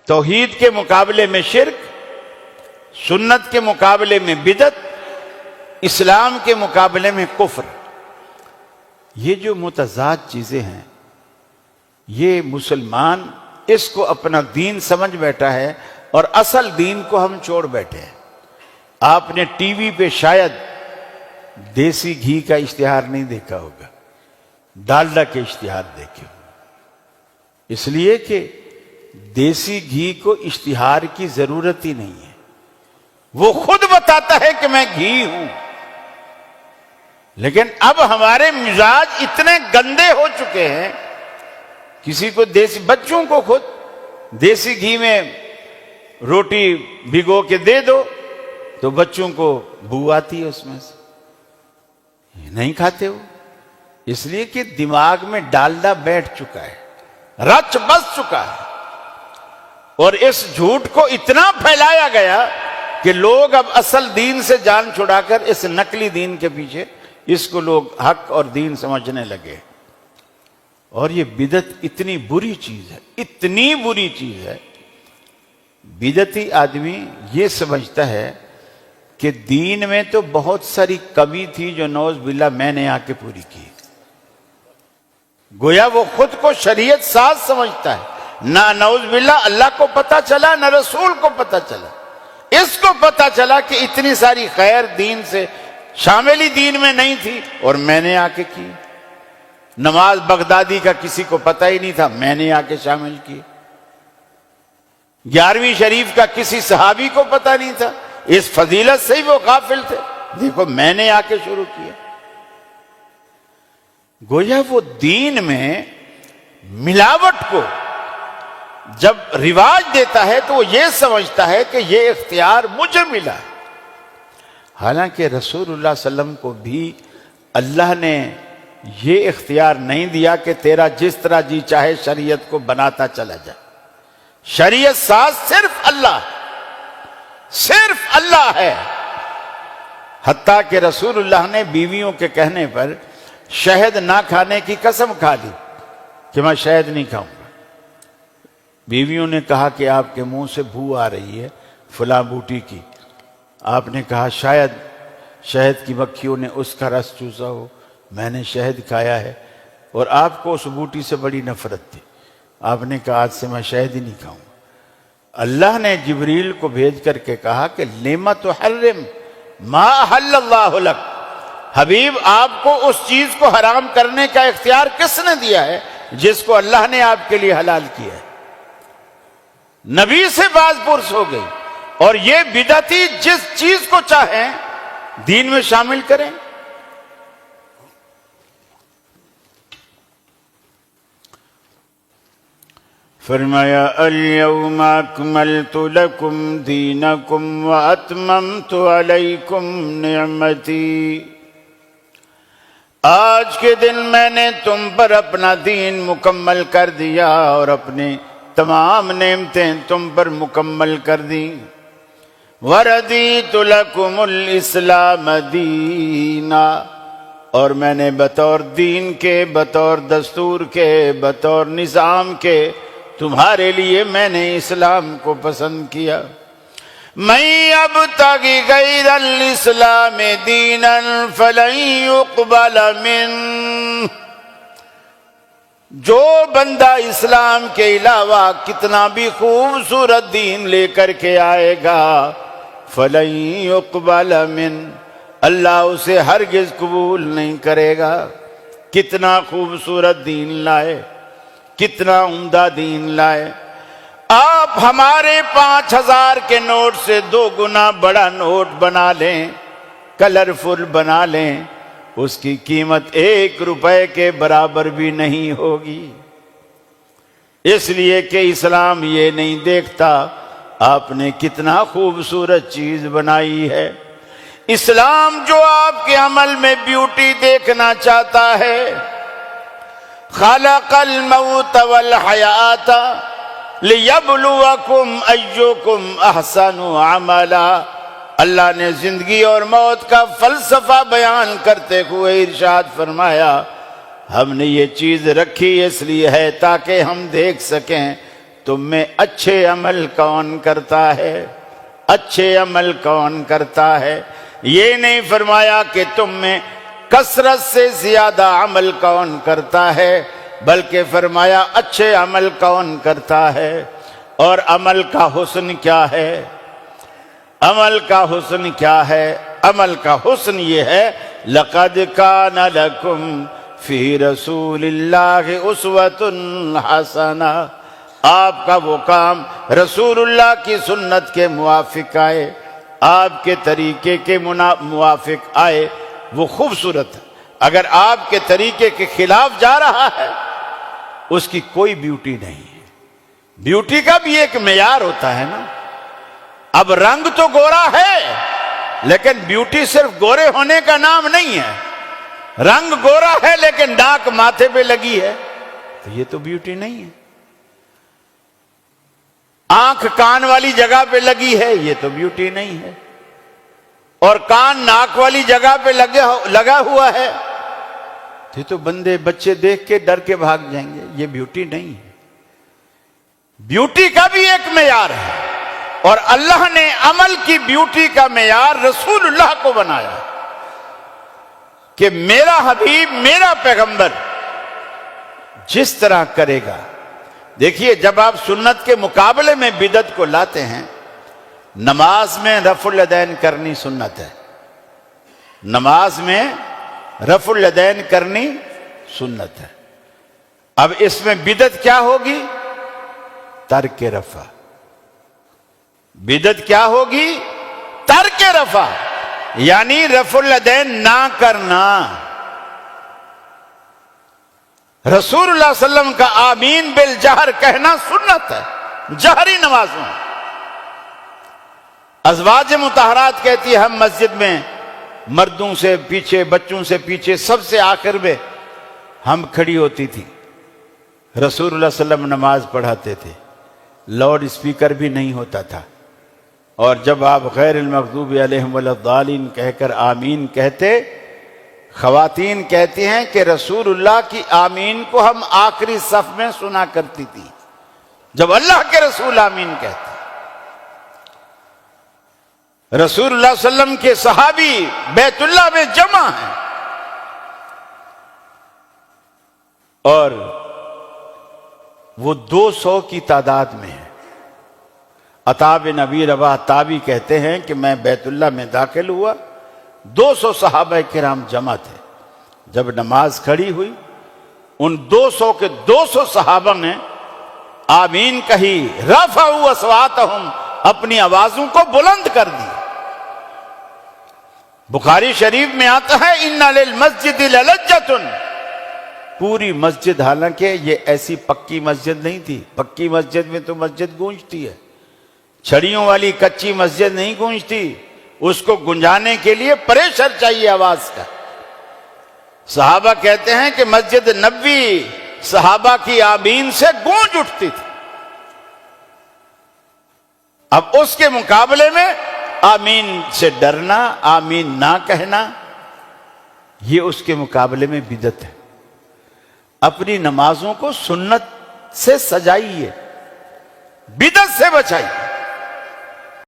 توحید کے مقابلے میں شرک، سنت کے مقابلے میں بدعت، اسلام کے مقابلے میں کفر۔ یہ جو متضاد چیزیں ہیں، یہ مسلمان اس کو اپنا دین سمجھ بیٹھا ہے اور اصل دین کو ہم چھوڑ بیٹھے ہیں۔ آپ نے ٹی وی پہ شاید دیسی گھی کا اشتہار نہیں دیکھا ہوگا، ڈالڈا کے اشتہار دیکھے ہوں، اس لیے کہ دیسی گھی کو اشتہار کی ضرورت ہی نہیں ہے، وہ خود بتاتا ہے کہ میں گھی ہوں۔ لیکن اب ہمارے مزاج اتنے گندے ہو چکے ہیں، کسی کو بچوں کو خود دیسی گھی میں روٹی بھگو کے دے دو تو بچوں کو بو آتی ہے اس میں سے، نہیں کھاتے ہو، اس لیے کہ دماغ میں ڈالڈا بیٹھ چکا ہے، رچ بس چکا ہے۔ اور اس جھوٹ کو اتنا پھیلایا گیا کہ لوگ اب اصل دین سے جان چھڑا کر اس نقلی دین کے پیچھے اس کو لوگ حق اور دین سمجھنے لگے۔ اور یہ بدعت اتنی بری چیز ہے، اتنی بری چیز ہے، بدعتی آدمی یہ سمجھتا ہے کہ دین میں تو بہت ساری کمی تھی جو نعوذ باللہ میں نے آ کے پوری کی، گویا وہ خود کو شریعت ساز سمجھتا ہے۔ نہ نعوذ باللہ اللہ کو پتا چلا، نہ رسول کو پتا چلا، اس کو پتا چلا کہ اتنی ساری خیر دین سے شامل ہی دین میں نہیں تھی اور میں نے آ کے کی۔ نماز بغدادی کا کسی کو پتہ ہی نہیں تھا، میں نے آ کے شامل کی۔ 11ویں شریف کا کسی صحابی کو پتہ نہیں تھا، اس فضیلت سے ہی وہ غافل تھے، دیکھو میں نے آ کے شروع کیا۔ گویا وہ دین میں ملاوٹ کو جب رواج دیتا ہے تو وہ یہ سمجھتا ہے کہ یہ اختیار مجھے ملا ہے، حالانکہ رسول اللہ صلی اللہ علیہ وسلم کو بھی اللہ نے یہ اختیار نہیں دیا کہ تیرا جس طرح جی چاہے شریعت کو بناتا چلا جائے۔ شریعت ساز صرف اللہ ہے، صرف اللہ ہے۔ حتیٰ کہ رسول اللہ نے بیویوں کے کہنے پر شہد نہ کھانے کی قسم کھا لی کہ میں شہد نہیں کھاؤں گا۔ بیویوں نے کہا کہ آپ کے منہ سے بو آ رہی ہے فلاں بوٹی کی، آپ نے کہا شاید شہد کی مکھیوں نے اس کا رس چوسا ہو، میں نے شہد کھایا ہے، اور آپ کو اس بوٹی سے بڑی نفرت تھی، آپ نے کہا آج سے میں شہد ہی نہیں کھاؤں گا۔ اللہ نے جبریل کو بھیج کر کے کہا کہ لِمَ تُحَرِّمُ مَا أَحَلَّ اللَّهُ لَكَ، حبیب آپ کو اس چیز کو حرام کرنے کا اختیار کس نے دیا ہے جس کو اللہ نے آپ کے لیے حلال کیا ہے؟ نبی سے باز پرس ہو گئی، اور یہ بدعتی جس چیز کو چاہیں دین میں شامل کریں۔ فرمایا اليوم اکملت لکم دینکم واتممت علیکم نعمتی، آج کے دن میں نے تم پر اپنا دین مکمل کر دیا اور اپنی تمام نعمتیں تم پر مکمل کر دیں۔ وَرَضِيتُ لَكُمُ الْإِسْلَامَ دِينًا، اور میں نے بطور دین کے، بطور دستور کے، بطور نظام کے تمہارے لیے میں نے اسلام کو پسند کیا۔ مَن يَبْتَغِ غَيْرَ الْإِسْلَامِ دِينًا فَلَن يُقْبَلَ مِنْهُ، جو بندہ اسلام کے علاوہ کتنا بھی خوبصورت دین لے کر کے آئے گا فَلَن يُقْبَلَ مِنْهُ، اللہ اسے ہرگز قبول نہیں کرے گا۔ کتنا خوبصورت دین لائے، کتنا عمدہ دین لائے، آپ ہمارے 5000 کے نوٹ سے 2 گنا بڑا نوٹ بنا لیں، کلرفل بنا لیں، اس کی قیمت 1 روپے کے برابر بھی نہیں ہوگی، اس لیے کہ اسلام یہ نہیں دیکھتا آپ نے کتنا خوبصورت چیز بنائی ہے۔ اسلام جو آپ کے عمل میں بیوٹی دیکھنا چاہتا ہے، خلق الموت والحیات لیبلوکم ایکم احسن عملا، اللہ نے زندگی اور موت کا فلسفہ بیان کرتے ہوئے ارشاد فرمایا ہم نے یہ چیز رکھی اس لیے ہے تاکہ ہم دیکھ سکیں تم میں اچھے عمل کون کرتا ہے، اچھے عمل کون کرتا ہے۔ یہ نہیں فرمایا کہ تم میں کثرت سے زیادہ عمل کون کرتا ہے، بلکہ فرمایا اچھے عمل کون کرتا ہے۔ اور عمل کا حسن کیا ہے؟ عمل کا حسن کیا ہے؟ عمل کا حسن یہ ہے، لَقَدْ كَانَ لَكُمْ فِي رَسُولِ اللَّهِ أُسْوَةٌ حَسَنَةٌ۔ آپ کا وہ کام رسول اللہ کی سنت کے موافق آئے، آپ کے طریقے کے موافق آئے، وہ خوبصورت ہے۔ اگر آپ کے طریقے کے خلاف جا رہا ہے، اس کی کوئی بیوٹی نہیں ہے۔ بیوٹی کا بھی ایک معیار ہوتا ہے نا۔ اب رنگ تو گورا ہے، لیکن بیوٹی صرف گورے ہونے کا نام نہیں ہے۔ رنگ گورا ہے لیکن ڈاک ماتھے پہ لگی ہے، تو یہ تو بیوٹی نہیں ہے۔ آنکھ کان والی جگہ پہ لگی ہے، یہ تو بیوٹی نہیں ہے۔ اور کان ناک والی جگہ پہ لگا ہوا ہے، یہ تو بندے بچے دیکھ کے ڈر کے بھاگ جائیں گے، یہ بیوٹی نہیں ہے۔ بیوٹی کا بھی ایک معیار ہے، اور اللہ نے عمل کی بیوٹی کا معیار رسول اللہ کو بنایا کہ میرا حبیب، میرا پیغمبر جس طرح کرے گا۔ دیکھیے، جب آپ سنت کے مقابلے میں بدعت کو لاتے ہیں، نماز میں رفع الیدین کرنی سنت ہے، نماز میں رفع الیدین کرنی سنت ہے۔ اب اس میں بدعت کیا ہوگی؟ ترک رفع۔ بدعت کیا ہوگی؟ ترک رفع، یعنی رفع الیدین نہ کرنا۔ رسول اللہ صلی اللہ علیہ وسلم کا آمین بالجہر کہنا سنت ہے، جہری نمازوں۔ ازواج مطہرات کہتی ہے، ہم مسجد میں مردوں سے پیچھے، بچوں سے پیچھے، سب سے آخر میں ہم کھڑی ہوتی تھی۔ رسول اللہ صلی اللہ علیہ وسلم نماز پڑھاتے تھے، لاؤڈ اسپیکر بھی نہیں ہوتا تھا، اور جب آپ غیر المغضوب علیہم ولا الضالین کہہ کر آمین کہتے، خواتین کہتی ہیں کہ رسول اللہ کی آمین کو ہم آخری صف میں سنا کرتی تھی جب اللہ کے رسول آمین کہتے۔ رسول اللہ صلی اللہ علیہ وسلم کے صحابی بیت اللہ میں جمع ہیں، اور وہ 200 کی تعداد میں ہیں۔ عطا بن ابی رباح تابعی کہتے ہیں کہ میں بیت اللہ میں داخل ہوا، 200 صحابہ کرام جمع تھے۔ جب نماز کھڑی ہوئی، ان 200 کے 200 صحابہ نے آمین کہی، رفعوا اصواتہم، اپنی آوازوں کو بلند کر دی۔ بخاری شریف میں آتا ہے، ان للمسجد للجۃ، پوری مسجد، حالانکہ یہ ایسی پکی مسجد نہیں تھی۔ پکی مسجد میں تو مسجد گونجتی ہے، چھڑیوں والی کچی مسجد نہیں گونجتی، اس کو گنجانے کے لیے پریشر چاہیے آواز کا۔ صحابہ کہتے ہیں کہ مسجد نبوی صحابہ کی آمین سے گونج اٹھتی تھی۔ اب اس کے مقابلے میں آمین سے ڈرنا، آمین نہ کہنا، یہ اس کے مقابلے میں بدعت ہے۔ اپنی نمازوں کو سنت سے سجائیے، بدعت سے بچائیے۔